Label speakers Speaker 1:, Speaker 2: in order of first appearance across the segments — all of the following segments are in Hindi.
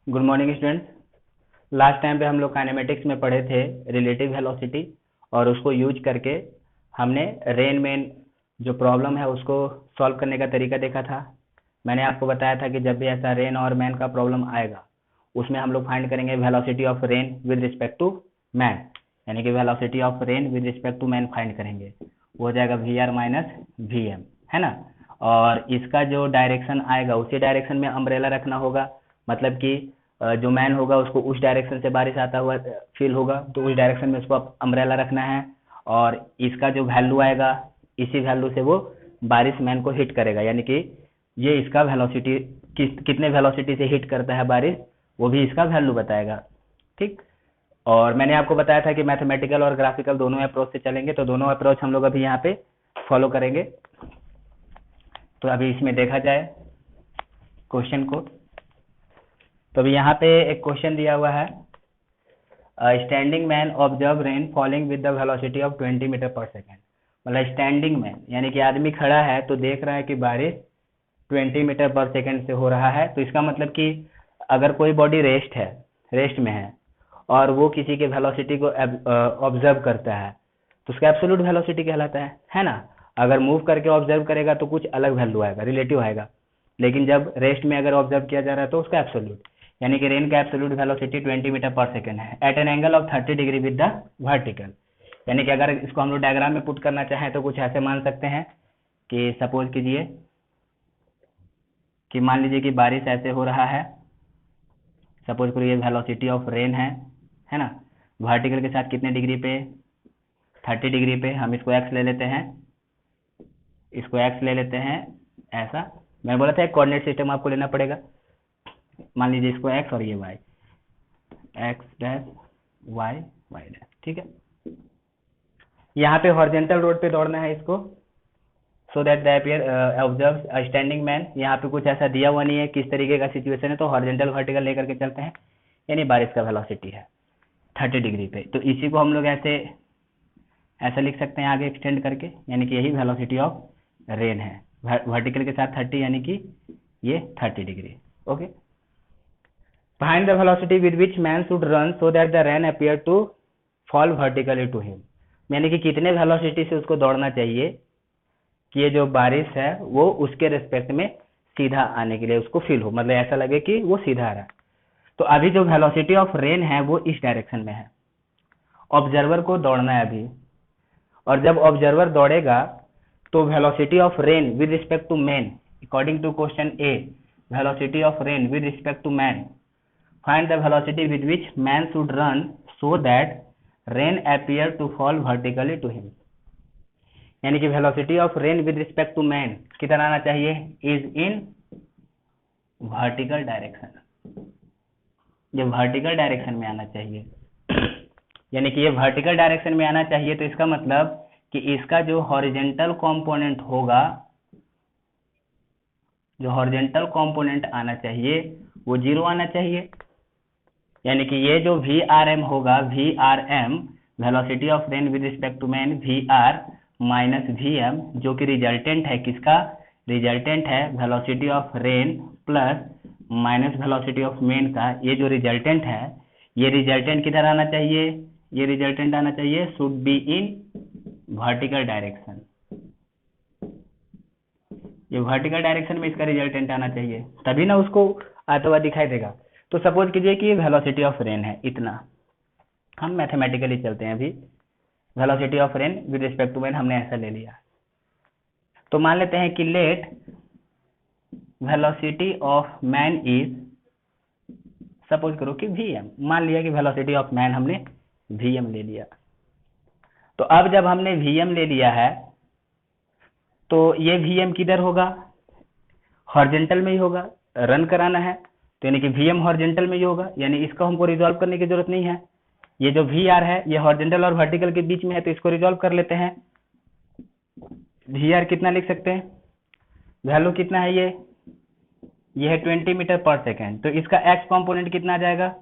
Speaker 1: Good morning students. Last time पे हम लोग काइनेमेटिक्स में पढ़े थे रिलेटिव वेलोसिटी, और उसको यूज करके हमने रेन मैन जो प्रॉब्लम है उसको सॉल्व करने का तरीका देखा था। मैंने आपको बताया था कि जब भी ऐसा रेन और मैन का प्रॉब्लम आएगा उसमें हम लोग फाइंड करेंगे velocity of rain with respect to man, यानी कि velocity of rain with respect to man find करेंगे। वो हो जाएगा v are minus we m, है ना। और इसका जो डायरेक्शन आएगा उसी डायरेक्शन में अम्ब्रेला रखना होगा, मतलब कि जो मैन होगा उसको उस डायरेक्शन से बारिश आता हुआ फील होगा, तो उस डायरेक्शन में उसको अम्ब्रेला रखना है। और इसका जो वैल्यू आएगा इसी वैल्यू से वो बारिश मैन को हिट करेगा, यानी कि ये इसका वेलोसिटी कितने वेलोसिटी से हिट करता है बारिश, वो भी इसका वैल्यू बताएगा। ठीक। और मैंने आपको बताया था कि मैथमेटिकल और ग्राफिकल दोनों अप्रोच से चलेंगे, तो दोनों अप्रोच हम लोग अभी यहाँ पे फॉलो करेंगे। तो अभी इसमें देखा जाए क्वेश्चन को। तो अभी यहाँ पे एक क्वेश्चन दिया हुआ है, standing man observe rain falling with the velocity of 20 metre पर सेकेंड। मतलब स्टैंडिंग मैन यानी कि आदमी खड़ा है तो देख रहा है कि बारिश 20 मीटर पर सेकेंड से हो रहा है। तो इसका मतलब कि अगर कोई बॉडी रेस्ट में है और वो किसी के वेलोसिटी को ऑब्जर्व करता है तो उसका एब्सोल्यूट वेलोसिटी कहलाता है ना। अगर मूव करके ऑब्जर्व करेगा तो कुछ अलग वैल्यू आएगा, रिलेटिव आएगा, लेकिन जब रेस्ट में अगर ऑब्जर्व किया जा रहा है तो उसका एब्सोल्यूट, यानी कि रेन का एब्सोल्यूट वेलोसिटी 20 मीटर पर सेकेंड है at an angle of 30 degree with the vertical. यानी कि अगर इसको हम लोग डायग्राम में पुट करना चाहें तो कुछ ऐसे मान सकते हैं कि सपोज कीजिए कि मान लीजिए कि बारिश ऐसे हो रहा है, सपोज करिए वेलोसिटी ऑफ रेन है ना। वर्टिकल के साथ कितने डिग्री पे, 30 डिग्री पे। हम इसको एक्स ले लेते हैं, ऐसा मैंने बोला था एक कोऑर्डिनेट सिस्टम आपको लेना पड़ेगा। मान लीजिए इसको एक्स और ये y, x dash y y dash, ठीक है। यहाँ पे हॉरिजॉन्टल रोड पे दौड़ना है इसको, सो that the appear observe standing man. यहाँ पे कुछ ऐसा दिया हुआ नहीं है किस तरीके का सिचुएशन है, तो हॉरिजॉन्टल वर्टिकल लेकर के चलते हैं, यानी बारिश का वेलोसिटी है 30 डिग्री पे। तो इसी को हम लोग ऐसा लिख सकते हैं आगे एक्सटेंड करके, यानी कि यही वेलोसिटी ऑफ रेन है, वर्टिकल के साथ 30, यानी कि ये 30 degree. Okay. Find the velocity with which man should run so that the rain appear to fall vertically to him. यानी कि कितने वेलोसिटी से उसको दौड़ना चाहिए कि ये जो बारिश है वो उसके रिस्पेक्ट में सीधा आने के लिए उसको फील हो, मतलब ऐसा लगे कि वो सीधा आ रहा है। तो अभी जो वेलोसिटी ऑफ रेन है वो इस डायरेक्शन में है, ऑब्जर्वर को दौड़ना है अभी, और जब ऑब्जर्वर दौड़ेगा तो velocity of rain with respect to man, according to question a, velocity of rain with respect to man, find the velocity with which man should run so that rain appear to fall vertically to him. यानी कि velocity of rain with respect to man कितना आना चाहिए, इज इन वर्टिकल डायरेक्शन, ये वर्टिकल डायरेक्शन में आना चाहिए। यानी कि ये वर्टिकल डायरेक्शन में आना चाहिए, तो इसका मतलब कि इसका जो हॉरिजॉन्टल कंपोनेंट होगा, जो हॉरिजॉन्टल कंपोनेंट आना चाहिए वो 0 आना चाहिए। यानी कि ये जो वी आर एम होगा, V R M velocity of rain with respect to man, V are minus we M, जो कि रिजल्टेंट है किसका, रिजल्टेंट है velocity of rain plus minus velocity of man का। ये जो रिजल्टेंट है, ये रिजल्टेंट किधर आना चाहिए, ये रिजल्टेंट आना चाहिए should be in vertical direction, ये वर्टिकल डायरेक्शन में इसका रिजल्टेंट आना चाहिए, तभी ना उसको आता हुआ दिखाई देगा। तो सपोज कीजिए कि ये वेलोसिटी ऑफ रेन है इतना, हम मैथमेटिकली चलते हैं अभी। Velocity of rain with respect to man हमने ऐसा ले लिया, तो मान लेते हैं कि let velocity of man is, suppose करो कि vm, मान लिया कि वेलोसिटी ऑफ मैन हमने vm ले लिया। तो अब जब हमने vm ले लिया है तो ये vm किधर होगा, हॉरिजॉन्टल में ही होगा, रन कराना है तो यानी कि vm हॉरिजॉन्टल में ही होगा, यानी इसको हमको रिजॉल्व करने की जरूरत नहीं है। ये जो vr है ये हॉरिजॉन्टल और वर्टिकल के बीच में है, तो इसको रिजॉल्व कर लेते हैं। vr कितना लिख सकते हैं, वैल्यू कितना है, ये है 20 मीटर पर सेकेंड, तो इसका x कंपोनेंट कितना आ जाएगा,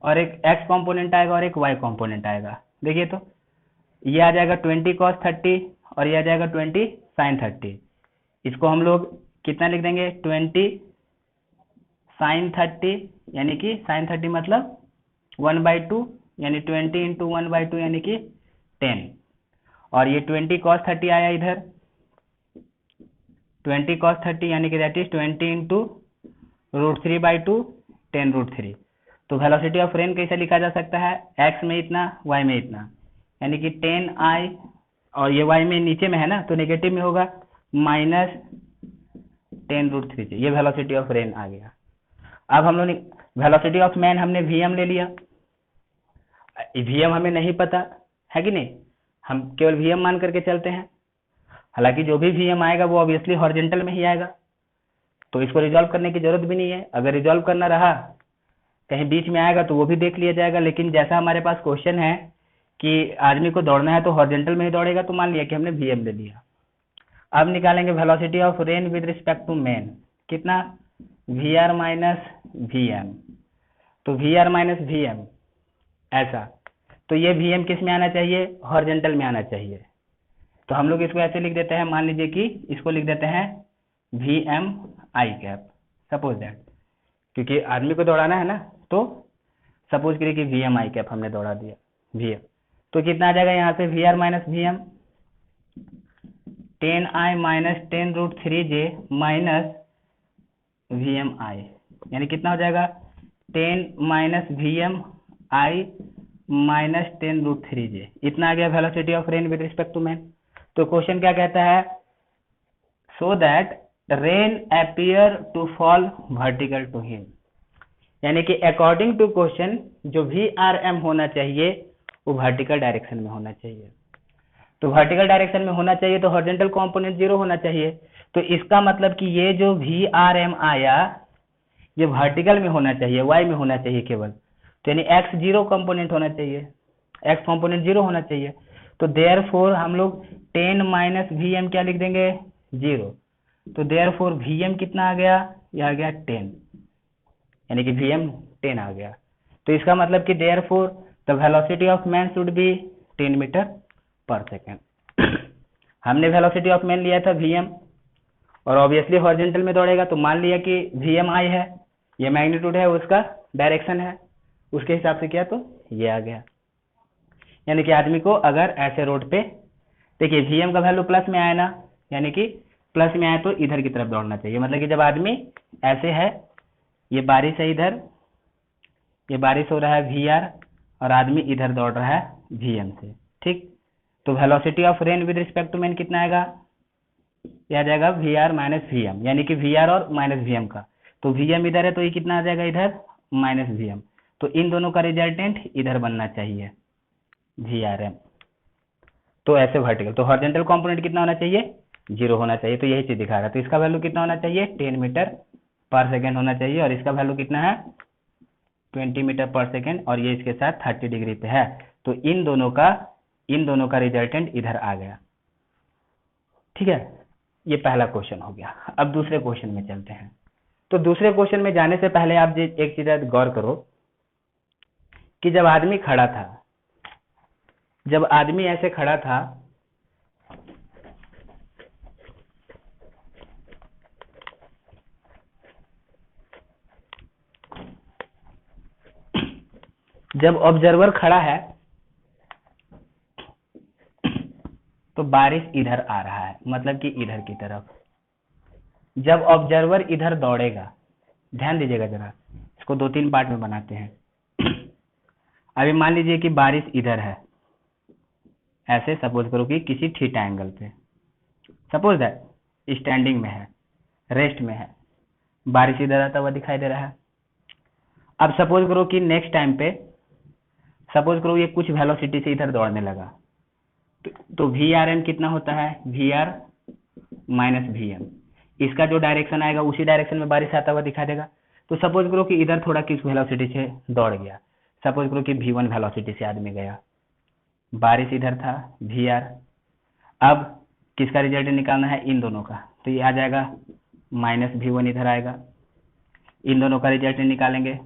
Speaker 1: और एक x कंपोनेंट आएगा और एक y कंपोनेंट आएगा। देखिए तो ये आ जाएगा 20 cos 30 और ये आ जाएगा 20 sin 30। इसको हम लोग कितना लिख देंगे, 20 sin 30 यानी कि sin 30 मतलब 1/2 यानी 20 इंटू 1/2 यानी कि 10, और ये 20 cos 30 आया इधर, 20 cos 30 यानी कि दैट इज 20 इंटू √3/2 10√3। तो वेलोसिटी ऑफ रेन कैसे लिखा जा सकता है, x में इतना y में इतना, यानी कि 10i, और ये y में नीचे में है ना तो नेगेटिव में होगा माइनस 10√3, ये वेलोसिटी ऑफ रेन आ गया। अब हम लोग ने वेलोसिटी ऑफ मैन हमने vm ले लिया, vm हमें नहीं पता है कि नहीं, हम केवल vm मान करके चलते हैं, हालांकि जो भी vm आएगा वो ऑब्वियसली हॉरिजॉन्टल में ही आएगा, तो इसको रिजॉल्व करने की जरूरत भी नहीं है। अगर रिजॉल्व करना रहा कहीं बीच में आएगा तो वो भी देख लिया जाएगा, लेकिन जैसा हमारे पास क्वेश्चन है कि आदमी को दौड़ना है तो हॉरिजॉन्टल में ही दौड़ेगा, तो मान लिया कि हमने vm ले लिया। अब निकालेंगे velocity of rain with respect to man, कितना, vr माइनस vm, तो vr माइनस vm ऐसा, तो ये vm किस में आना चाहिए, हॉरिजॉन्टल में आना चाहिए, तो हम लोग इसको ऐसे लिख देते हैं, मान लीजिए कि इसको लिख देते हैं vm i cap, suppose that, क्योंकि आदमी को दौड़ाना है ना, तो सपोज करिए कि vm i कैप हमने दौड़ा दिया vm, तो कितना आ जाएगा यहाँ से vr minus vm, 10i minus 10√3j minus vm i, यानी कितना हो जाएगा 10 minus vm i minus 10√3j, इतना आ गया velocity of rain with respect to man. तो क्वेश्चन क्या कहता है, so that rain appear to fall vertical to him, यानी कि अकॉर्डिंग टू क्वेश्चन जो VRM होना चाहिए वो वर्टिकल डायरेक्शन में होना चाहिए, तो वर्टिकल डायरेक्शन में होना चाहिए तो हॉरिजॉन्टल कंपोनेंट 0 होना चाहिए, तो इसका मतलब कि ये जो VRM आया ये वर्टिकल में होना चाहिए, y में होना चाहिए केवल, तो यानी x 0 कंपोनेंट होना चाहिए, x कंपोनेंट 0 होना चाहिए, तो देयरफॉर हम लोग 10 माइनस vm क्या लिख देंगे 0, तो देयरफॉर vm कितना आ गया, यह आ गया 10, यानी कि vm 10 आ गया, तो इसका मतलब कि therefore the velocity of man should be 10 metre पर सेकेंड। हमने वेलोसिटी ऑफ मैन लिया था vm, और ऑब्वियसली हॉरिजॉन्टल में दौड़ेगा, तो मान लिया कि vm i है, ये मैग्नीट्यूड है, उसका डायरेक्शन है, उसके हिसाब से किया तो ये आ गया, यानी कि आदमी को अगर ऐसे रोड पे, देखिए vm का वैल्यू प्लस में आया ना, यानी कि प्लस में आया तो इधर की तरफ दौड़ना चाहिए, मतलब कि जब आदमी ऐसे है, ये बारिश है इधर, ये बारिश हो रहा है vr, और आदमी इधर दौड़ रहा है vm से, ठीक, तो velocity of rain with respect to man कितना आएगा, यह आ जाएगा vr माइनस vm, यानी कि vr और माइनस vm का, तो vm इधर है तो ये कितना आ जाएगा इधर माइनस vm, तो इन दोनों का रिजल्टेंट इधर बनना चाहिए vrm, तो ऐसे वर्टिकल, तो हॉरिजॉन्टल कंपोनेंट कितना होना चाहिए 0 होना चाहिए, तो यही चीज दिखा रहा है, तो इसका वैल्यू कितना होना चाहिए 10 मीटर पर सेकेंड होना चाहिए, और इसका वैल्यू कितना है 20 मीटर पर सेकेंड, और ये इसके साथ 30 डिग्री पे है, तो इन दोनों का रिजल्टेंट इधर आ गया, ठीक है, ये पहला क्वेश्चन हो गया। अब दूसरे क्वेश्चन में चलते हैं, तो दूसरे क्वेश्चन में जाने से पहले आप एक चीज गौर करो कि जब आदमी खड़ा था, जब आदमी ऐसे खड़ा था, जब ऑब्जर्वर खड़ा है तो बारिश इधर आ रहा है, मतलब कि इधर की तरफ, जब ऑब्जर्वर इधर दौड़ेगा, ध्यान दीजिएगा जरा, इसको 2-3 पार्ट में बनाते हैं। अभी मान लीजिए कि बारिश इधर है, ऐसे सपोज करो कि किसी थीटा एंगल पे, सपोज दैट स्टैंडिंग में है, रेस्ट में है, बारिश इधर आता हुआ दिखाई दे रहा है। अब सपोज करो कि नेक्स्ट टाइम पे, सपोज करो ये कुछ वेलोसिटी से इधर दौड़ने लगा, तो VRM कितना होता है, VR माइनस VM, इसका जो डायरेक्शन आएगा उसी डायरेक्शन में बारिश आता हुआ दिखा देगा। तो सपोज करो कि इधर थोड़ा किस वेलोसिटी से दौड़ गया, सपोज करो कि V1 वेलोसिटी से आदमी गया, बारिश इधर था VR, अब किसका रिजल्ट निकालना है, इन दोनों का, तो ये आ जाएगा माइनस V1 इधर आएगा, इन दोनों का रिजल्टेंट निकालेंगे,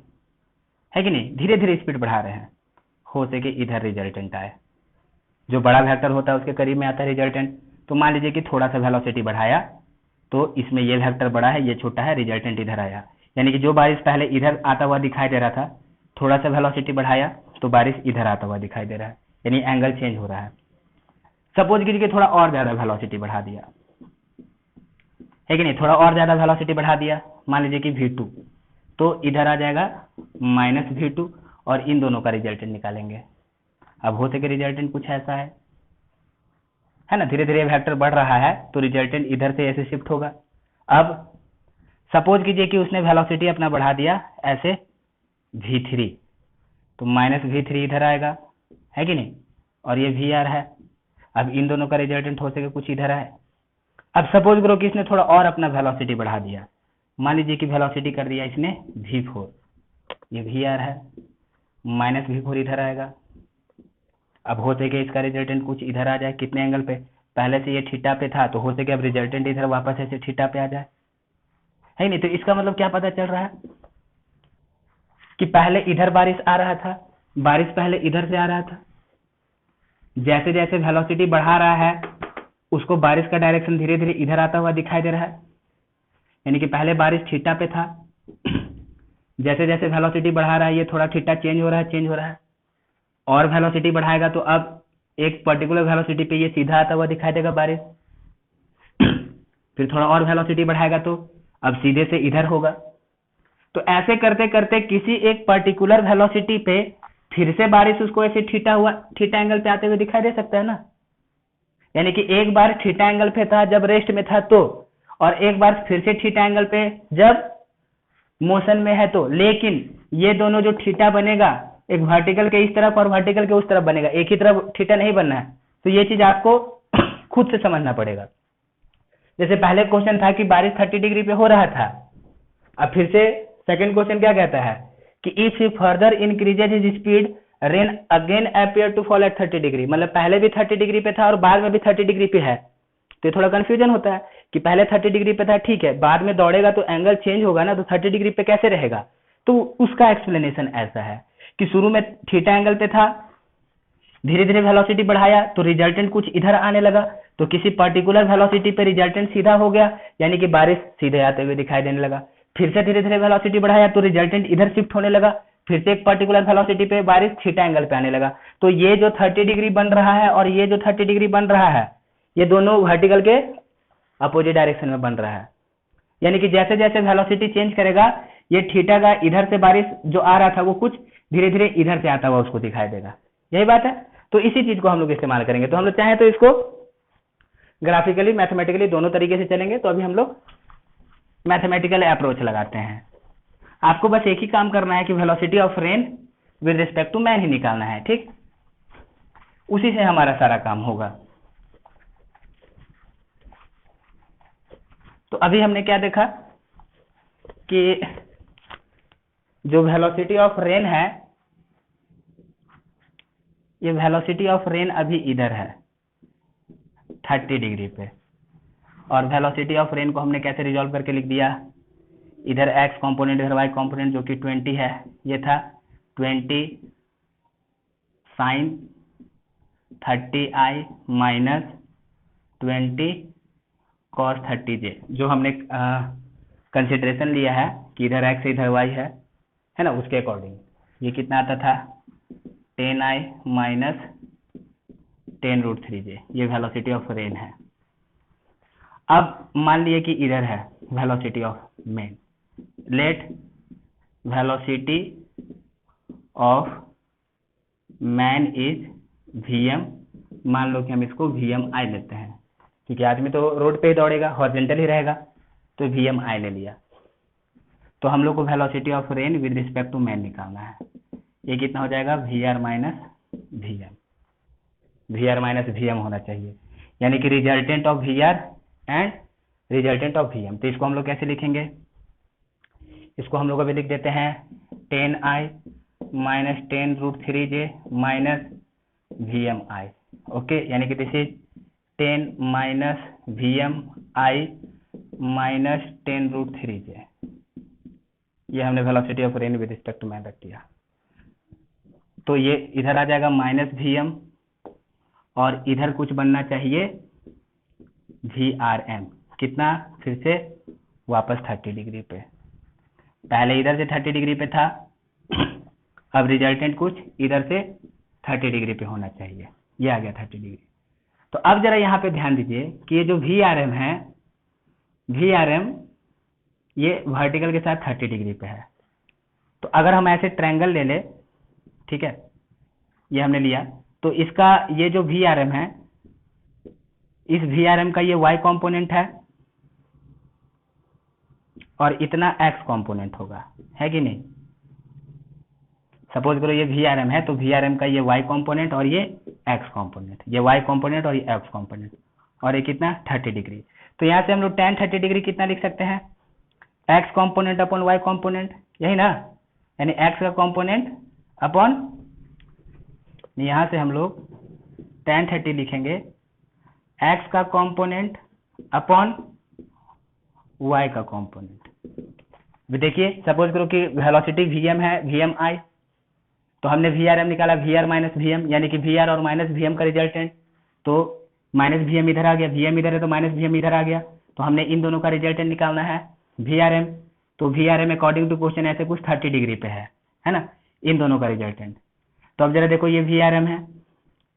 Speaker 1: है कि नहीं, धीरे धीरे स्पीड बढ़ा रहे हैं, हो सके इधर रिजल्टेंट आए, जो बड़ा वेक्टर होता है उसके करीब में आता है रिजल्टेंट, तो मान लीजिए कि थोड़ा सा वेलोसिटी बढ़ाया तो इसमें ये वेक्टर बड़ा है ये छोटा है, रिजल्टेंट इधर आया, यानी कि जो बारिश पहले इधर आता हुआ दिखाई दे रहा था, थोड़ा सा वेलोसिटी बढ़ाया तो बारिश इधर आता हुआ दिखाई दे रहा है, यानी एंगल चेंज हो रहा है। सपोज कीजिए थोड़ा और ज्यादा वेलोसिटी बढ़ा दिया, है कि नहीं, थोड़ा और ज्यादा वेलोसिटी बढ़ा दिया, मान लीजिए कि v2, तो इधर आ जाएगा -v2 और इन दोनों का रिजल्टेंट निकालेंगे। अब हो सके रिजल्टेंट कुछ ऐसा है ना, धीरे धीरे वेक्टर बढ़ रहा है तो रिजल्टेंट इधर से ऐसे शिफ्ट होगा। अब सपोज कीजिए कि उसने वेलोसिटी अपना बढ़ा दिया ऐसे v3, तो -v3 इधर आएगा, है कि नहीं, और ये vr है। अब इन दोनों का रिजल्टेंट हो सके कुछ इधर है। अब सपोज करो कि इसने थोड़ा और अपना वेलोसिटी बढ़ा दिया, मान लीजिए कि वेलोसिटी कर दिया इसने v4, ये vr है, -v4 इधर आएगा। अब हो सके इसका रिजल्टेंट कुछ इधर आ जाए, कितने एंगल पे, पहले से ये थीटा पे था तो हो सके अब रिजल्टेंट इधर वापस ऐसे थीटा पे आ जाए, है नहीं। तो इसका मतलब क्या पता चल रहा है कि पहले इधर बारिश आ रहा था, बारिश पहले इधर से आ रहा था, जैसे जैसे वेलोसिटी बढ़ा रहा है उसको बारिश का डायरेक्शन धीरे धीरे इधर आता हुआ दिखाई दे रहा है, यानी कि पहले बारिश थीटा पे था, जैसे जैसे वेलोसिटी बढ़ा रहा है ये थोड़ा थीटा चेंज हो रहा है, और वेलोसिटी बढ़ाएगा तो अब एक पर्टिकुलर वेलोसिटी पे ये सीधा आता हुआ दिखाई देगा बारिश, फिर थोड़ा और वेलोसिटी बढ़ाएगा तो अब सीधे से इधर होगा। तो ऐसे करते करते किसी एक पर्टिकुलर वेलोसिटी पे फिर से बारिश उसको ऐसे थीटा एंगल पे आते हुए दिखाई दे सकता है ना, यानी कि एक बार थीटा एंगल पे था जब रेस्ट में था तो, और एक बार फिर से थीटा एंगल पे जब मोशन में है तो। लेकिन ये दोनों जो थीटा बनेगा एक वर्टिकल के इस तरफ और वर्टिकल के उस तरफ बनेगा, एक ही तरफ थीटा नहीं बनना है, तो ये चीज आपको खुद से समझना पड़ेगा। जैसे पहले क्वेश्चन था कि बारिश 30 डिग्री पे हो रहा था, अब फिर से सेकंड क्वेश्चन क्या कहता है कि if he further increases his speed rain again appear to fall at 30 degree, मतलब पहले भी 30 डिग्री पे था और बाद में भी 30 डिग्री पे है, तो थोड़ा कंफ्यूजन होता है कि पहले 30 डिग्री पे था, ठीक है, बाद में दौड़ेगा तो एंगल चेंज होगा ना, तो 30 डिग्री पे कैसे रहेगा। तो उसका एक्सप्लेनेशन ऐसा है कि शुरू में थीटा एंगल पे था, धीरे धीरे वेलोसिटी बढ़ाया तो रिजल्टेंट कुछ इधर आने लगा, तो किसी पर्टिकुलर वेलोसिटी पे रिजल्टेंट सीधा हो गया, यानी कि बारिश सीधे आते हुए दिखाई देने लगा। फिर से धीरे धीरे वेलोसिटी बढ़ाया तो रिजल्टेंट इधर शिफ्ट होने लगा, फिर से एक पर्टिकुलर वेलोसिटी पे बारिश थीटा एंगल पे आने लगा। तो ये जो 30 डिग्री बन रहा है और ये जो 30 डिग्री बन रहा है, ये दोनों वर्टिकल के अपोजिट डायरेक्शन में बन रहा है, यानी कि जैसे जैसे वेलोसिटी चेंज करेगा ये थीटा का इधर से बारिश जो आ रहा था वो कुछ धीरे धीरे इधर से आता हुआ उसको दिखाई देगा, यही बात है। तो इसी चीज को हम लोग इस्तेमाल करेंगे। तो हम लोग चाहें तो इसको ग्राफिकली मैथमेटिकली दोनों तरीके से चलेंगे, तो अभी हम लोग मैथमेटिकल अप्रोच लगाते हैं। आपको बस एक ही काम करना है कि velocity of rain with respect to man ही निकालना है, ठीक, उसी से हमारा सारा काम होगा। तो अभी हमने क्या देखा कि जो वेलोसिटी ऑफ रेन है, ये वेलोसिटी ऑफ रेन अभी इधर है 30 डिग्री पे, और वेलोसिटी ऑफ रेन को हमने कैसे रिजॉल्व करके लिख दिया, इधर x कंपोनेंट इधर y कंपोनेंट जो कि 20 है, ये था 20 sign 30i minus 20 cos 30j, जो हमने कंसिडरेशन लिया है कि इधर x इधर y है ना, उसके अकॉर्डिंग ये कितना आता था 10i माइनस 10√3j, ये वेलोसिटी ऑफ रेन है। अब मान लिए कि इधर है velocity of man, let velocity of man is vm, मान लो कि हम इसको vmi लेते हैं, क्योंकि आदमी तो रोड पे ही दौड़ेगा, हॉरिजॉन्टल ही रहेगा, तो vmi ले लिया। तो हम लोग को velocity of rain with respect to man निकालना है, ये कितना हो जाएगा vr minus vm, vr minus vm होना चाहिए, यानी कि resultant of vr and resultant of vm। तो इसको हम लोग कैसे लिखेंगे, इसको हम लोग अभी लिख देते हैं 10i minus 10√3j minus vmi, okay, यानी कि this is 10 minus vmi minus 10√3j, ये हमने velocity of rain with respect to man रख दिया। तो ये इधर आ जाएगा माइनस vm और इधर कुछ बनना चाहिए vrm, कितना, फिर से वापस 30 डिग्री पे, पहले इधर से 30 डिग्री पे था, अब रिजल्टेंट कुछ इधर से 30 डिग्री पे होना चाहिए, ये आ गया 30 डिग्री। तो अब जरा यहाँ पे ध्यान दीजिए कि ये जो VRM है, VRM ये वर्टिकल के साथ 30 डिग्री पे है। तो अगर हम ऐसे ट्रायंगल ले ले, ठीक है, ये हमने लिया, तो इसका ये जो VRM है, इस VRM का ये y कंपोनेंट है और इतना x कंपोनेंट होगा, है कि नहीं। सपोज करो ये VRM है, तो VRM का ये y कंपोनेंट और ये x कंपोनेंट, ये y कंपोनेंट और ये x कंपोनेंट, और ये कितना 30 डिग्री। तो यहाँ से हम लोग tan 30 डिग्री कितना लिख सकते हैं, x component upon y component, यही ना, यानी x का कंपोनेंट अपॉन, यहाँ से हम लोग tan 30 लिखेंगे x का कंपोनेंट अपॉन y का कंपोनेंट। देखिए सपोज करो कि वेलोसिटी Vm है, Vmi, तो हमने VRM निकाला, VR माइनस VM, यानी कि VR और माइनस VM का रिजल्टेंट, तो माइनस VM इधर आ गया, VM इधर है तो माइनस VM इधर आ गया, तो हमने इन दोनों का रिजल्टेंट निकालना है VRM। तो VRM अकॉर्डिंग टू क्वेश्चन ऐसे कुछ 30 डिग्री पे है ना, इन दोनों का रिजल्टेंट। तो अब जरा देखो ये VRM है,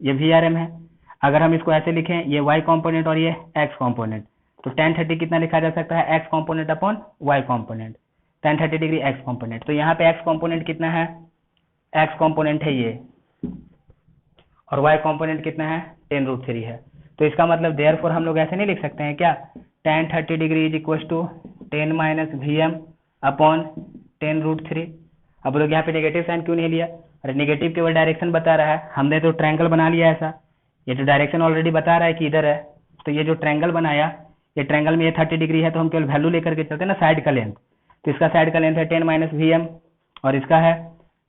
Speaker 1: ये VRM है, अगर हम इसको ऐसे लिखें, ये y कंपोनेंट और ये x कंपोनेंट, तो tan 30 कितना लिखा जा सकता है, x component upon y component, tan 30 degree x component. तो यहाँ पे x कंपोनेंट कितना है, x कंपोनेंट है ये, और y कंपोनेंट कितना है, tan√3 है। तो इसका मतलब देयरफॉर हम लोग ऐसे नहीं लिख सकते हैं क्या, tan 30 degree is equal to tan minus VM upon tan√3। अब लोग यहाँ पे नेगेटिव साइन क्यों नहीं लिया, अरे नेगेटिव केवल डायरेक्शन बता रहा है, हमने तो ट्रायंगल बना लिया ऐसा, ये तो डायरेक्शन ऑलरेडी बता रहा है कि इधर है। तो ये जो ट्रायंगल बनाया, ये ट्रायंगल में ये 30 डिग्री है, तो हम केवल वैल्यू लेकर के चलते हैं ना साइड का लेंथ, तो इसका साइड का लेंथ है tan माइनस VM और इसका है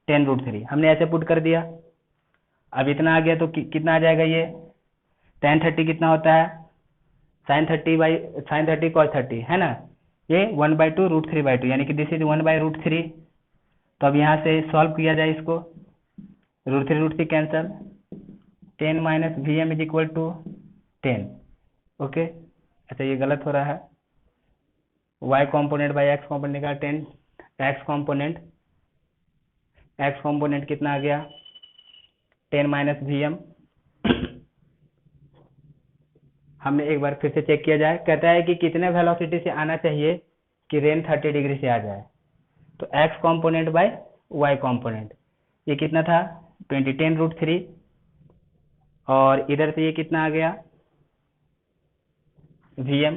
Speaker 1: tan√3, हमने ऐसे पुट कर दिया। अब इतना आ गया तो कितना आ जाएगा, ये tan 30 कितना होता है, sin 30 cos 30 है ना, ये 1/2 √3/2, यानी कि दिस इज 1/√3। तो अब यहाँ से सॉल्व किया जाए इसको, √3 cancel, tan minus VM is equal to 10। Okay, अच्छा ये गलत हो रहा है, y component by x component निकाल, 10 x कॉम्पोनेंट कितना आ गया, 10 माइनस VM। हमने एक बार फिर से चेक किया जाए, कहता है कि कितने वेलोसिटी से आना चाहिए कि रेन 30 डिग्री से आ जाए, तो x component by y component, ये कितना था 20 tan√3, और इधर से ये कितना आ गया VM।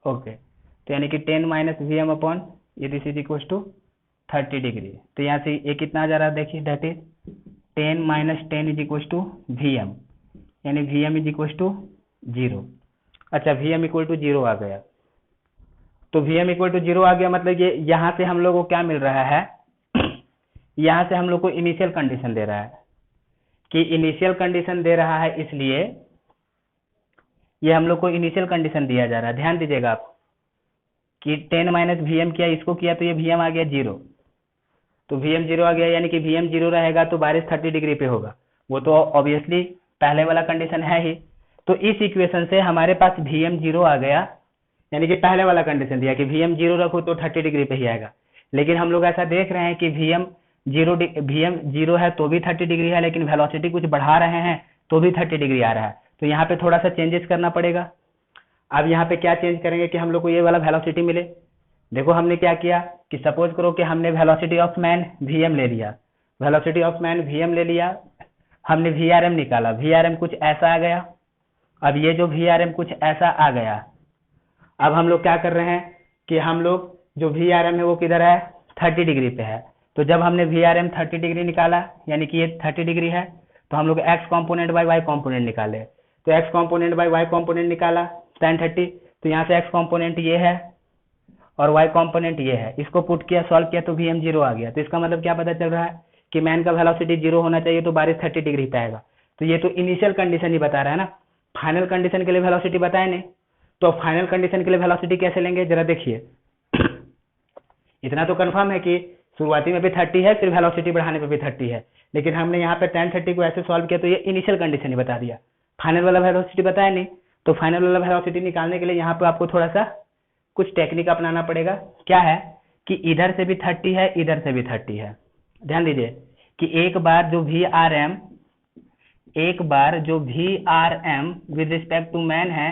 Speaker 1: ओके, तो यानी कि 10 माइनस VM अपॉन ये this is equal to 30 degree. तो यहाँ से ये कितना आ जा रहा है, देखिए that is 10 minus 10 is equal to VM, यानी VM इज इक्वल टू 0। अच्छा VM इक्वल टू 0 आ गया, तो VM इक्वल टू 0 आ गया, मतलब ये यहाँ से हम लोग को क्या मिल रहा है, यहाँ से हम लोग को इनिशियल कंडीशन दे रहा है, कि इनिशियल कंडीशन दे रहा है, इसलिए ये हम लोग को इनिशियल कंडीशन दिया जा रहा है। ध्यान दीजिएगा आप कि 10 माइनस VM किया, इसको किया, तो ये VM आ गया 0, तो VM 0 आ गया, यानी कि VM 0 रहेगा तो बारिश 30 डिग्री पे होगा, वो तो ऑब्वियसली पहले वाला कंडीशन है ही। तो इस इक्वेशन से हमारे पास VM 0 आ गया, यानी कि पहले वाला कंडीशन दिया कि VM 0 रखो तो 30 डिग्री पे ही आएगा। लेकिन हम लोग ऐसा देख रहे हैं कि VM 0 है तो भी 30 डिग्री है, लेकिन वेलोसिटी कुछ बढ़ा रहे हैं तो भी 30 डिग्री आ रहा है, तो यहाँ पे थोड़ा सा चेंजेस करना पड़ेगा। अब यहाँ पे क्या चेंज करेंगे कि हम लोग को ये वाला वेलोसिटी मिले। देखो हमने क्या किया कि सपोज करो कि हमने वेलोसिटी ऑफ मैन VM ले लिया, वेलोसिटी ऑफ मैन VM ले लिया, हमने VRM निकाला, VRM कुछ ऐसा आ गया। अब ये जो VRM कुछ ऐसा आ गया, अब हम लोग क्या कर रहे हैं कि हम लोग जो VRM है वो किधर है, 30 डिग्री पे है। तो जब हमने VRM 30 डिग्री निकाला, यानी कि ये 30 डिग्री है, तो हम लोग x component by y component निकाले, तो x component by y component निकाला tan 30, तो यहाँ से x कॉम्पोनेंट ये है और y कॉम्पोनेंट ये है, इसको पुट किया, सॉल्व किया, तो VM 0 आ गया। तो इसका मतलब क्या पता चल रहा है कि मैन का वेलोसिटी 0 होना चाहिए, तो बारिश 30 डिग्री पे आएगा। तो ये तो इनिशियल कंडीशन ही बता रहा है ना, फाइनल कंडीशन के लिए वेलोसिटी बताए नहीं, तो फाइनल कंडीशन के लिए वेलोसिटी कैसे लेंगे, जरा देखिए। इतना तो कंफर्म है कि शुरुआती में भी 30 है, फिर वेलोसिटी बढ़ाने पे भी 30 है, लेकिन हमने यहाँ पे tan 30 को ऐसे सॉल्व किया तो ये इनिशियल कंडीशन ही बता दिया, फाइनल वाला वेलोसिटी बताया नहीं। तो फाइनल वाला वेलोसिटी निकालने के लिए यहाँ पे आपको थोड़ा सा कुछ टेक्निक अपनाना पड़ेगा। क्या है कि इधर से भी 30 है, इधर से भी 30 है। ध्यान दीजिए कि एक बार जो VRM with respect to man है,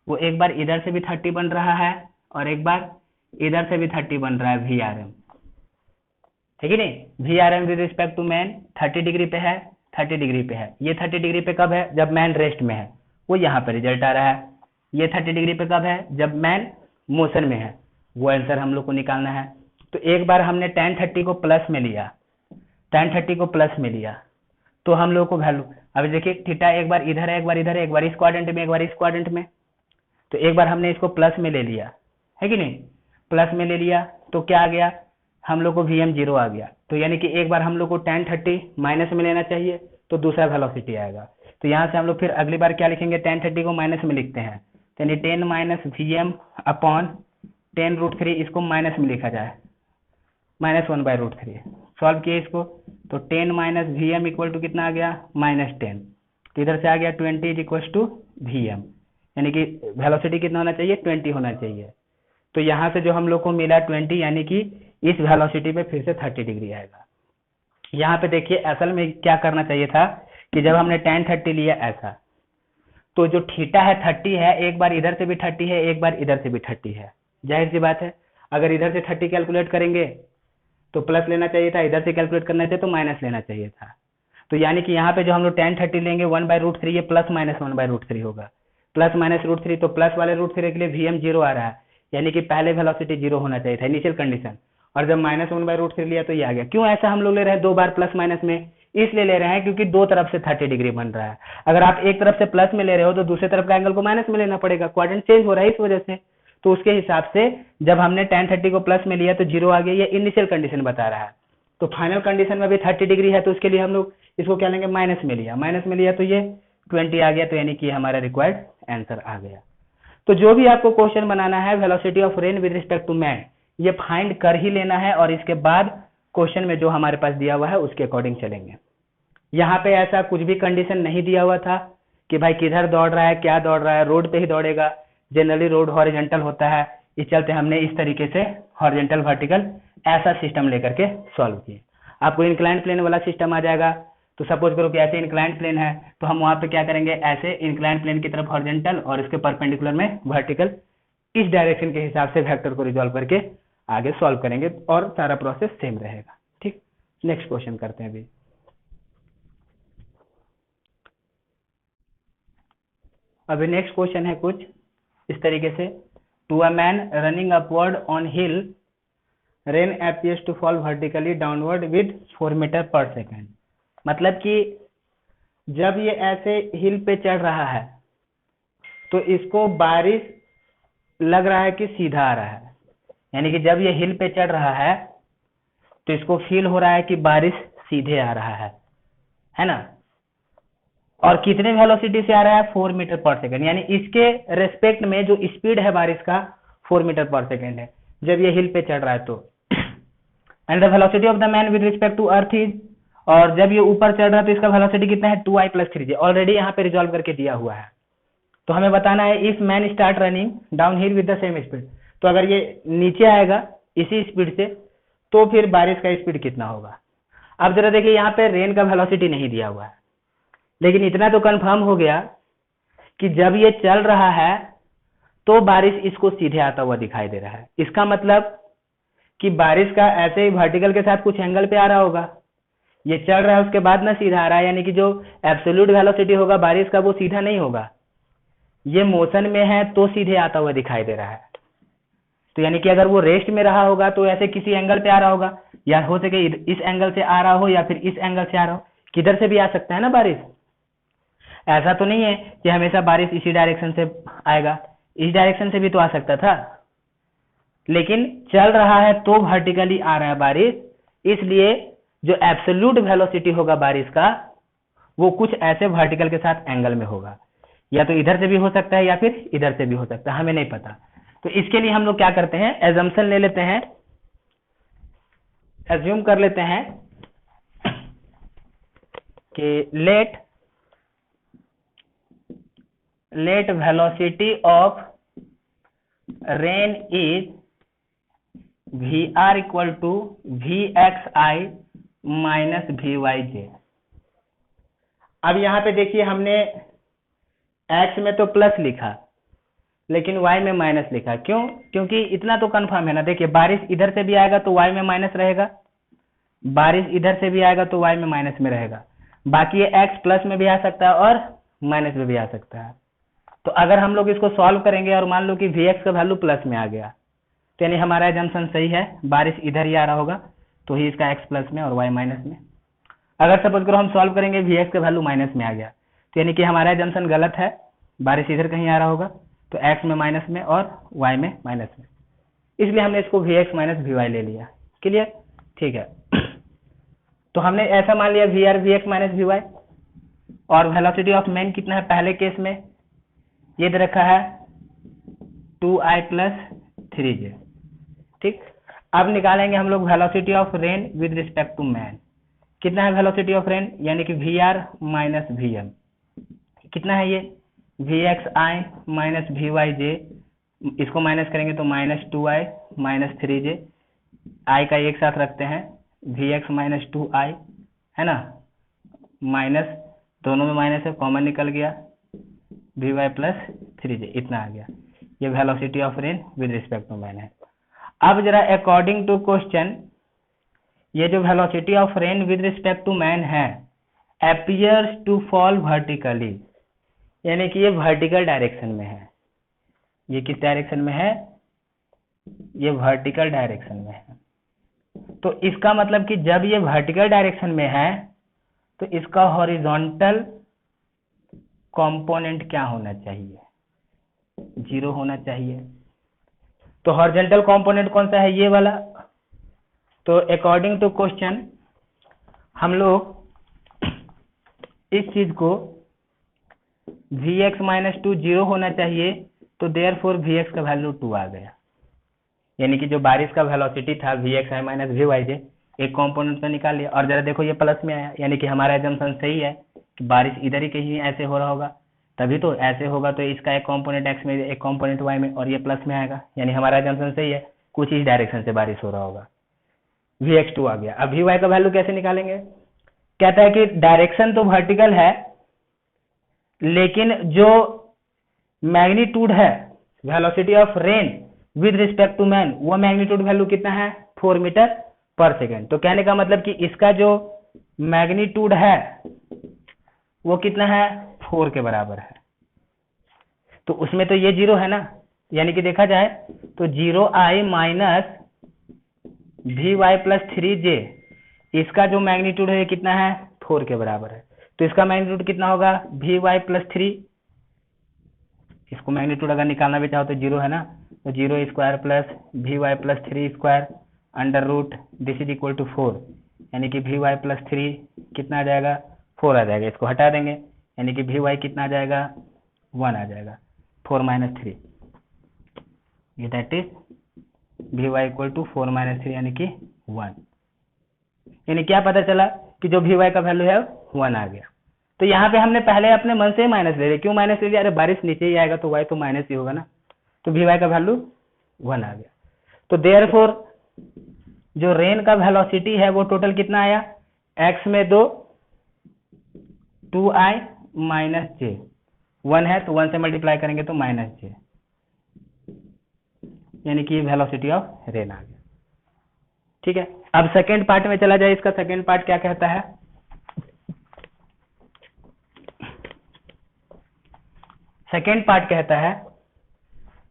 Speaker 1: वो एक बार इधर से भी 30 बन रहा है और एक बार इधर से भी 30 बन रहा है VRM, ठीक है नहीं। VRM with respect to man 30 degree पे है, 30 डिग्री पे है। ये 30 डिग्री पे कब है? जब मैन रेस्ट में है, वो यहाँ पे रिजल्ट आ रहा है। ये 30 डिग्री पे कब है? जब मैन मोशन में है, वो आंसर हम लोग को निकालना है। तो एक बार हमने tan 30 को प्लस में लिया, tan 30 को प्लस में लिया, तो हम लोग को वैल्यू, अभी देखिए थीटा एक बार इधर है, एक बार इधर है, एक बार इस क्वाड्रेंट में, एक बार इस क्वाड्रेंट में। तो एक बार हमने इसको प्लस में ले लिया, है कि नहीं, प्लस में ले लिया, तो क्या आ गया? हम लोग को VM 0 आ गया। तो यानी कि एक बार हम लोग को tan 30 माइनस में लेना चाहिए, तो दूसरा वेलोसिटी आएगा। तो यहाँ से हम लोग फिर अगली बार क्या लिखेंगे? tan 30 को माइनस में लिखते हैं, यानी 10 माइनस VM अपॉन 10√3, इसको माइनस में लिखा जाए, -1/√3। सॉल्व किए इसको, तो 10 माइनस VM इक्वल टू कितना आ गया? -10। तो इधर से आ गया 20 इज इक्वल टू VM, यानी कि वेलोसिटी कितना होना चाहिए? 20 होना चाहिए। तो यहाँ से जो हम लोग को मिला 20, यानी कि इस वेलोसिटी पे फिर से 30 डिग्री आएगा। यहाँ पे देखिए असल में क्या करना चाहिए था कि जब हमने tan 30 लिया ऐसा, तो जो थीटा है 30 है, एक बार इधर से भी 30 है, एक बार इधर से भी 30 है। जाहिर सी बात है, अगर इधर से 30 कैलकुलेट करेंगे तो प्लस लेना चाहिए था, इधर से कैलकुलेट करना चाहिए तो माइनस लेना चाहिए था। तो यानी कि यहाँ पे जो हम लोग tan 30 लेंगे 1/√3, ये प्लस माइनस 1/√3 होगा, प्लस माइनस √3, तो प्लस वाले √3 के लिए VM 0 आ रहा है, यानी कि पहले वेलोसिटी 0 होना चाहिए था, इनिशियल कंडीशन। और जब -1/√3 लिया तो ये आ गया। क्यों ऐसा हम लोग ले रहे हैं दो बार प्लस माइनस में? इसलिए ले रहे हैं क्योंकि दो तरफ से 30 डिग्री बन रहा है। अगर आप एक तरफ से प्लस में ले रहे हो तो दूसरे तरफ का एंगल को माइनस में लेना पड़ेगा, क्वाड्रेंट चेंज हो रहा है इस वजह से। तो उसके हिसाब से जब हमने tan 30 को प्लस में लिया तो 0 आ गया, ये इनिशियल कंडीशन बता रहा है। तो फाइनल कंडीशन में भी 30 डिग्री है, तो उसके लिए हम लोग इसको क्या लेंगे? माइनस में लिया, माइनस में लिया तो ये 20 आ गया, तो यानी कि हमारा रिक्वायर्ड आंसर आ गया। तो जो भी आपको क्वेश्चन बनाना है velocity of rain with respect to man, ये फाइंड कर ही लेना है, और इसके बाद क्वेश्चन में जो हमारे पास दिया हुआ है उसके अकॉर्डिंग चलेंगे। यहाँ पे ऐसा कुछ भी कंडीशन नहीं दिया हुआ था कि भाई किधर दौड़ रहा है, क्या दौड़ रहा है, रोड पे ही दौड़ेगा। जनरली रोड हॉरिजॉन्टल होता है, इस चलते हमने इस तरीके से हॉरिजॉन्टल वर्टिकल ऐसा सिस्टम लेकर के सॉल्व किए। आपको इंक्लाइंड प्लेन वाला सिस्टम आ जाएगा, तो सपोज करो कि ऐसे इंक्लाइंड प्लेन है, तो हम वहां पे क्या करेंगे? ऐसे इंक्लाइंड प्लेन की तरफ हॉरिजॉन्टल और इसके परपेंडिकुलर में वर्टिकल, इस डायरेक्शन के हिसाब से वेक्टर को रिजॉल्व करके आगे सॉल्व करेंगे, और सारा प्रोसेस सेम रहेगा। ठीक, नेक्स्ट क्वेश्चन करते हैं अभी। अभी नेक्स्ट क्वेश्चन है कुछ इस तरीके से, to a man running upward on hill rain appears to fall vertically downward with 4 metre पर सेकेंड। मतलब कि जब ये ऐसे हिल पे चढ़ रहा है तो इसको बारिश लग रहा है कि सीधा आ रहा है, यानी कि जब ये हिल पे चढ़ रहा है तो इसको फील हो रहा है कि बारिश सीधे आ रहा है ना। और कितने वेलोसिटी से आ रहा है? 4 मीटर पर सेकेंड, यानी इसके रेस्पेक्ट में जो स्पीड है बारिश का 4 मीटर पर सेकेंड है जब ये हिल पे चढ़ रहा है तो। And the velocity of the man with respect to earth is, और जब ये ऊपर चढ़ रहा है तो इसका वेलोसिटी कितना है? 2i + 3j। ऑलरेडी यहाँ पे रिजॉल्व करके दिया हुआ है, तो हमें बताना है if man start running down hill with the same speed, तो अगर ये नीचे आएगा इसी स्पीड से तो फिर बारिश का स्पीड कितना होगा। अब जरा देखिए, यहाँ पे रेन का वेलोसिटी नहीं दिया हुआ है, लेकिन इतना तो कंफर्म हो गया कि जब ये चल रहा है तो बारिश इसको सीधे आता हुआ दिखाई दे रहा है। इसका मतलब कि बारिश का ऐसे ही वर्टिकल के साथ कुछ एंगल पे आ रहा होगा, ये चल रहा है उसके बाद ना सीधा आ रहा है, यानी कि जो एब्सोल्यूट वेलोसिटी होगा बारिश का वो सीधा नहीं होगा, ये मोशन में है तो सीधे आता हुआ दिखाई दे रहा है। तो यानी कि अगर वो रेस्ट में रहा होगा तो ऐसे किसी एंगल पे आ रहा होगा, या हो सके इस एंगल से आ रहा हो या फिर इस एंगल से आ रहा हो, किधर से भी आ सकता है ना बारिश। ऐसा तो नहीं है कि हमेशा बारिश इसी डायरेक्शन से आएगा, इस डायरेक्शन से भी तो आ सकता था, लेकिन चल रहा है तो वर्टिकली आ रहा है बारिश, इसलिए जो एब्सोल्यूट वेलोसिटी होगा बारिश का वो कुछ ऐसे वर्टिकल के साथ एंगल में होगा, या तो इधर से भी हो सकता है या फिर इधर से भी हो सकता है, हमें नहीं पता। तो इसके लिए हम लोग क्या करते हैं? एजम्पशन ले लेते हैं, एज्यूम कर लेते हैं कि let velocity of rain is v r equal to v x i minus v y j. अब यहाँ पे देखिए हमने x में तो प्लस लिखा लेकिन y में माइनस लिखा, क्यों? क्योंकि इतना तो कंफर्म है ना, देखिए बारिश इधर से भी आएगा तो y में माइनस रहेगा, बारिश इधर से भी आएगा तो y में माइनस में रहेगा। बाकी ये x प्लस में भी आ सकता है और माइनस में भी आ सकता है। तो अगर हम लोग इसको सॉल्व करेंगे और मान लो कि vx का वैल्यू प्लस में आ गया तो यानी हमारा एजम्पशन सही है, बारिश इधर ही आ रहा होगा तो ही इसका x प्लस में और y माइनस में। अगर सपोज करो हम सॉल्व करेंगे vx का वैल्यू माइनस में आ गया तो यानी कि हमारा एजम्पशन गलत है, बारिश इधर कहीं आ रहा होगा तो x में माइनस में और y में माइनस में, इसलिए हमने इसको vx माइनस vy ले लिया। क्लियर? ठीक है। तो हमने ऐसा मान लिया V R vx minus vy और वेलोसिटी ऑफ मैन कितना है पहले केस में, ये दे रखा है 2i प्लस 3j। ठीक, अब निकालेंगे हम लोग velocity of rain with respect to man. कितना है वेलोसिटी ऑफ रेन, यानी कि v are minus we m. कितना है ये v x i minus v y j, इसको माइनस करेंगे तो माइनस 2i माइनस 3j, आई का एक साथ रखते हैं वी एक्स माइनस 2i है ना, माइनस दोनों में माइनस है, कॉमन निकल गया वी वाई प्लस 3j, इतना आ गया। ये velocity of rain with respect to man है। अब जरा अकॉर्डिंग टू क्वेश्चन, ये जो velocity of rain with respect to man है appears टू फॉल वर्टिकली, यानी कि ये वर्टिकल डायरेक्शन में है। ये किस डायरेक्शन में है? ये वर्टिकल डायरेक्शन में है। तो इसका मतलब कि जब ये वर्टिकल डायरेक्शन में है तो इसका हॉरिजॉन्टल कंपोनेंट क्या होना चाहिए? 0 होना चाहिए। तो हॉरिजॉन्टल कंपोनेंट कौन सा है? ये वाला। तो अकॉर्डिंग टू क्वेश्चन हम लोग इस चीज को vx माइनस 2 0 होना चाहिए, तो देयरफॉर vx का वैल्यू 2 आ गया। यानी कि जो बारिश का वेलोसिटी था vx i minus v y j, एक कंपोनेंट तो निकाल लिया और जरा देखो ये प्लस में आया, यानी कि हमारा एजम्पशन सही है कि बारिश इधर ही कहीं ऐसे हो रहा होगा, तभी तो ऐसे होगा तो इसका एक कंपोनेंट x में एक कंपोनेंट y में और ये प्लस में आएगा, यानी हमारा एजम्पशन सही है, कुछ इस डायरेक्शन से बारिश हो रहा होगा। vx2 आ गया। अब vy का वैल्यू कैसे निकालेंगे? कहता है कि डायरेक्शन तो वर्टिकल है लेकिन जो मैग्नीट्यूड है velocity of rain with respect to man, वो मैग्नीट्यूड वैल्यू कितना है? 4 मीटर पर सेकेंड। तो कहने का मतलब कि इसका जो मैग्नीट्यूड है वो कितना है? 4 के बराबर है। तो उसमें तो ये 0 है ना, यानी कि देखा जाए तो 0i minus v Y plus 3j, इसका जो मैग्नीट्यूड है कितना है? 4 के बराबर है। तो इसका मैग्नीट्यूड कितना होगा? वी वाई प्लस 3, इसको मैग्नीट्यूड अगर निकालना भी चाहो तो 0 है ना, तो 0 square plus V Y plus 3 square under root this is equal to 4, यानी कि वी वाई प्लस 3 कितना आ जाएगा? 4 आ जाएगा। इसको हटा देंगे यानी कि वी वाई कितना आ जाएगा? 1 आ जाएगा। 4 माइनस 3, ये that is V Y equal to 4 minus 3 यानी कि 1। यानी क्या पता चला कि जो वी वाई का वैल्यू है 1 आ गया। तो यहाँ पे हमने पहले अपने मन से माइनस ले लिया। क्यों माइनस ले लिया? अरे बारिश नीचे ही आएगा तो y तो माइनस ही होगा ना, तो वी वाई का वैल्यू 1 आ गया। तो देयरफॉर जो रेन का वेलोसिटी है वो टोटल कितना आया? x में 2i माइनस j, 1 है तो 1 से मल्टीप्लाई करेंगे तो माइनस j, यानी कि वेलोसिटी ऑफ रेन आ गया। ठीक है, अब सेकेंड पार्ट में चला जाए। इसका सेकेंड पार्ट क्या कहता है? सेकेंड पार्ट कहता है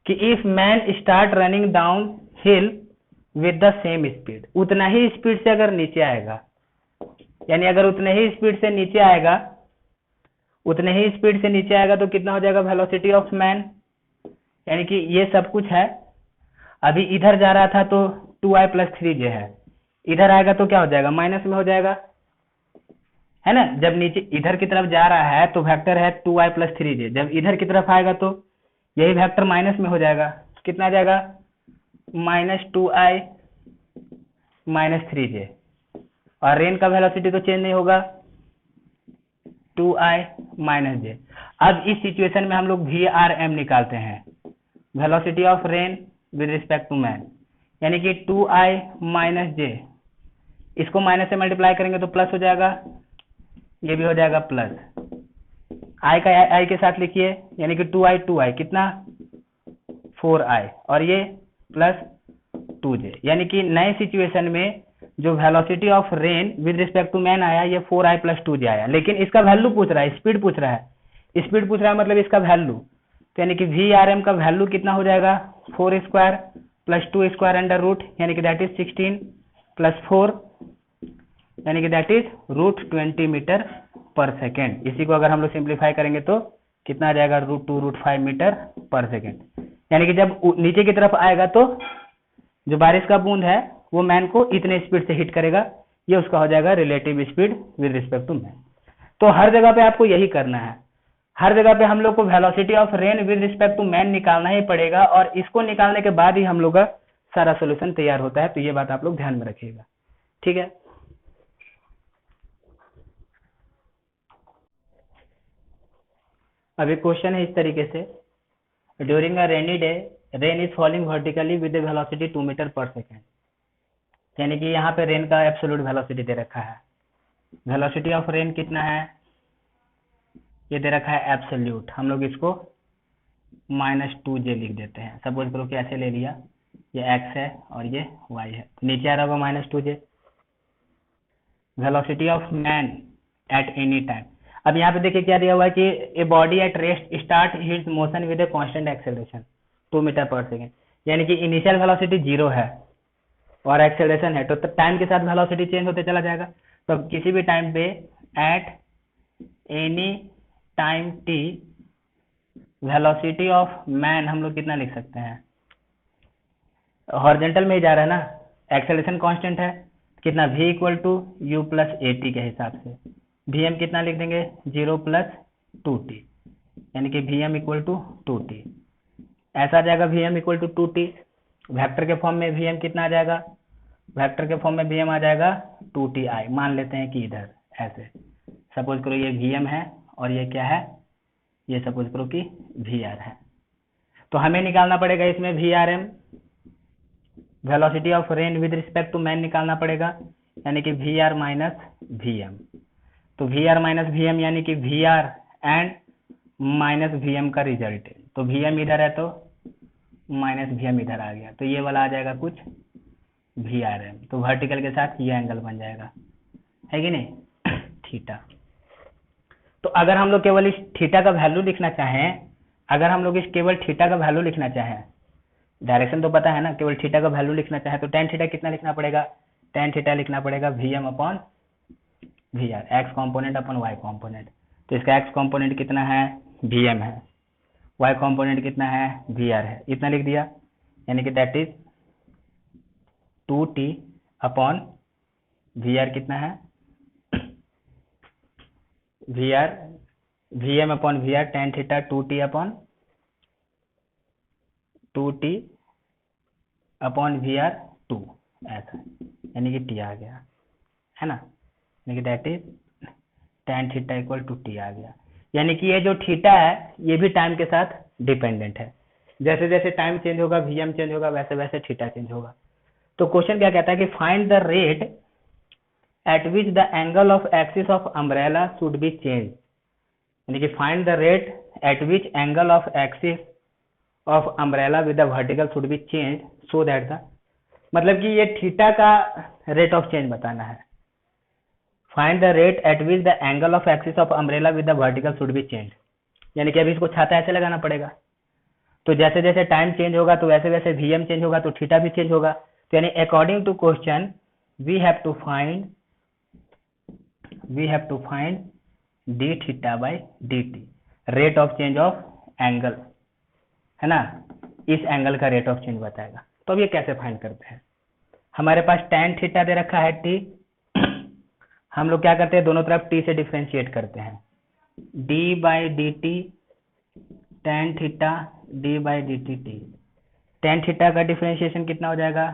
Speaker 1: कि if man start running down hill with the same speed, उतना ही स्पीड से अगर नीचे आएगा, यानी अगर उतने ही स्पीड से नीचे आएगा, उतने ही स्पीड से नीचे आएगा तो कितना हो जाएगा वेलोसिटी ऑफ मैन? यानी कि ये सब कुछ है, अभी इधर जा रहा था तो 2i प्लस 3j है, इधर आएगा तो क्या हो जाएगा? माइनस में हो जाएगा, है ना। जब नीचे इधर की तरफ जा रहा है तो वेक्टर है 2i प्लस 3j, जब इधर की तरफ आएगा तो यही वेक्टर माइनस में हो जाएगा। कितना आ जाएगा? माइनस 2i माइनस 3j, और रेन का वेलोसिटी तो चेंज नहीं होगा, 2i माइनस j। अब इस सिचुएशन में हम लोग VRM निकालते हैं, velocity of rain with respect to man, यानी कि 2i माइनस जे, इसको माइनस से मल्टीप्लाई करेंगे तो प्लस हो जाएगा, ये भी हो जाएगा प्लस, आई का आई के साथ लिखिए, यानी कि 2i कितना 4i, और ये प्लस 2j, यानी कि नए सिचुएशन में जो velocity of rain with respect to man आया ये 4i प्लस 2j आया, लेकिन इसका वैल्यू पूछ रहा है, स्पीड पूछ रहा है, स्पीड पूछ रहा है मतलब इसका वैल्यू, तो यानी कि VRM का वैल्यू कितना हो जाएगा 4 square plus 2 square under root, यानी कि दैट इज 16 प्लस 4, यानी कि दैट इज √20 मीटर पर सेकेंड। इसी को अगर हम लोग सिंप्लीफाई करेंगे तो कितना आ जाएगा √2 √5 मीटर पर सेकेंड, यानी कि जब नीचे की तरफ आएगा तो जो बारिश का बूंद है वो मैन को इतने स्पीड से हिट करेगा, ये उसका हो जाएगा relative speed with respect to man. तो हर जगह पे आपको यही करना है, हर जगह पे हम लोग को velocity of rain with respect to man निकालना ही पड़ेगा, और इसको निकालने के बाद ही हम लोग का सारा सोल्यूशन तैयार होता है, तो ये बात आप लोग ध्यान में रखिएगा, ठीक है। अभी क्वेश्चन है इस तरीके से, during a rainy day rain is falling vertically with velocity 2 metre पर सेकेंड, यानी कि यहाँ पे रेन का एब्सोल्यूट वेलोसिटी दे रखा है, वेलोसिटी ऑफ रेन कितना है ये दे रखा है एब्सोल्यूट, हम लोग इसको -2j लिख देते हैं, सपोज करो कि ऐसे ले लिया, ये x है और ये y है, नीचे आ रहा होगा -2j। Velocity of man at any time, अब यहाँ पे देखिए क्या दिया हुआ है कि a body at rest start its motion with a constant acceleration 2 metre पर सेकेंड, यानी कि इनिशियल वेलोसिटी 0 है और एक्सेलरेशन है, तो टाइम के साथ वेलोसिटी चेंज होते चला जाएगा, तो किसी भी टाइम पे eight any time t velocity of man हम लोग कितना लिख सकते हैं, हॉरिजॉन्टल में ही जा रहा है ना, एक्सेलरेशन कांस्टेंट है, कितना v equal to u plus at के हिसाब से, vm कितना लिख देंगे 0 प्लस 2t, यानी कि vm इक्वल टू 2t, ऐसा आ जाएगा vm equal to 2t, vector के फॉर्म में vm कितना आ जाएगा, वेक्टर के फॉर्म में vm आ जाएगा 2ti, मान लेते हैं कि इधर ऐसे, सपोज करो ये vm है और ये क्या है, ये सपोज करो कि vr है, तो हमें निकालना पड़ेगा इसमें vrm, velocity of rain with respect to man निकालना पड़ेगा, यानी कि vr माइनस vm, तो vr माइनस vm यानी कि vr एंड माइनस vm का रिजल्ट है, तो vm इधर है तो माइनस vm इधर आ गया, तो ये वाला आ जाएगा कुछ vrm, तो वर्टिकल के साथ ये एंगल बन जाएगा, है कि नहीं थीटा। तो अगर हम लोग केवल इस थीटा का वैल्यू लिखना चाहें, अगर हम लोग इस केवल थीटा का वैल्यू लिखना चाहें, डायरेक्शन तो पता है ना, केवल थीटा का वैल्यू लिखना चाहे तो tan थीटा कितना लिखना पड़ेगा, tan थीटा लिखना पड़ेगा vm upon vr, x component upon y component, तो इसका x कॉम्पोनेंट कितना है vm है, y कॉम्पोनेंट कितना है vr है, इतना लिख दिया, यानी कि that is 2t upon vr कितना है vr vm upon vr tan theta 2t upon 2t upon vr 2, ऐसा, यानी कि t आ गया है ना, यानी कि that is tan theta equal to t आ गया, यानी कि ये जो थीटा है ये भी टाइम के साथ डिपेंडेंट है, जैसे जैसे टाइम चेंज होगा vm चेंज होगा, वैसे वैसे थीटा चेंज होगा। तो क्वेश्चन क्या कहता है कि find the rate at which the angle of axis of umbrella should be change, यानी कि find the rate at which angle of axis of umbrella with the vertical should be change so that the, मतलब कि ये थीटा का रेट ऑफ चेंज बताना है, find the rate at which the angle of axis of umbrella with the vertical should be change, यानी कि अभी इसको छाता ऐसे लगाना पड़ेगा, तो जैसे जैसे टाइम चेंज होगा तो वैसे वैसे vm चेंज होगा तो थीटा भी चेंज होगा, तो यानी according to question we have to find d theta by dt, rate of change of angle है ना, इस एंगल का रेट ऑफ चेंज बताएगा। तो अब ये कैसे फाइंड करते हैं, हमारे पास tan थीटा दे रखा है t, हम लोग क्या करते हैं दोनों तरफ t से डिफ्रेंशिएट करते हैं, d by dt tan theta d by dt t, tan theta का डिफ्रेंशिएशन कितना हो जाएगा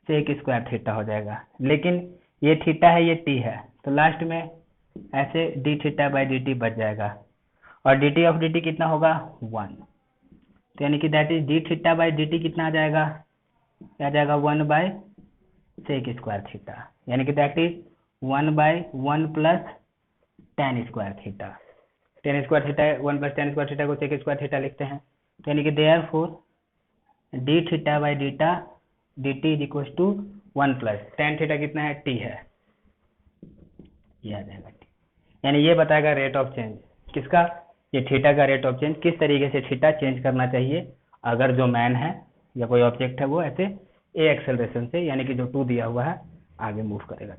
Speaker 1: सेक स्क्वायर थीटा हो जाएगा, लेकिन ये थीटा है ये t है, तो लास्ट में ऐसे d थीटा बाई dt बच जाएगा, और dt ऑफ dt कितना होगा 1, तो यानी कि that is d theta by dt कितना आ जाएगा आ जाएगा 1/sec² थीटा, यानी कि that is 1/1 + tan² theta. tan² theta 1 + tan² theta को sec² थीटा लिखते हैं, तो यानी कि therefore d theta by d t dt is equal to 1 + tan theta कितना है, t है, ये आ जाएगा t। यानी ये बताएगा रेट ऑफ चेंज किसका, ये थीटा का रेट ऑफ चेंज, किस तरीके से थीटा चेंज करना चाहिए अगर जो मैन है या कोई ऑब्जेक्ट है वो ऐसे ए एक्सेलरेशन से, यानी कि जो 2 दिया हुआ है आगे मूव करेगा।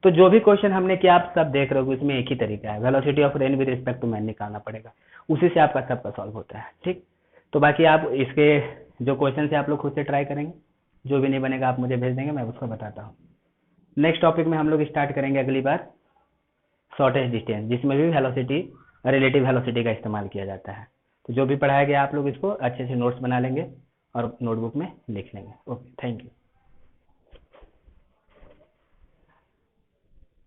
Speaker 1: तो जो भी क्वेश्चन हमने किया आप सब देख रहे हो, इसमें एक ही तरीका है, velocity of rain with respect to man निकालना पड़ेगा, उसी से आपका सबका सॉल्व होता है। ठीक, तो बाकी आप इसके जो क्वेश्चन है आप लोग खुद से ट्राई करेंगे, जो भी नहीं बनेगा आप मुझे भेज देंगे, मैं उसको बताता हूँ। नेक्स्ट टॉपिक में हम लोग स्टार्ट करेंगे अगली बार शॉर्टेस्ट डिस्टेंस, जिसमें भी वेलोसिटी रिलेटिव वेलोसिटी का इस्तेमाल किया जाता है। तो जो भी पढ़ाया गया आप लोग इसको अच्छे से नोट्स बना लेंगे और नोटबुक में लिख लेंगे। Okay, thank you.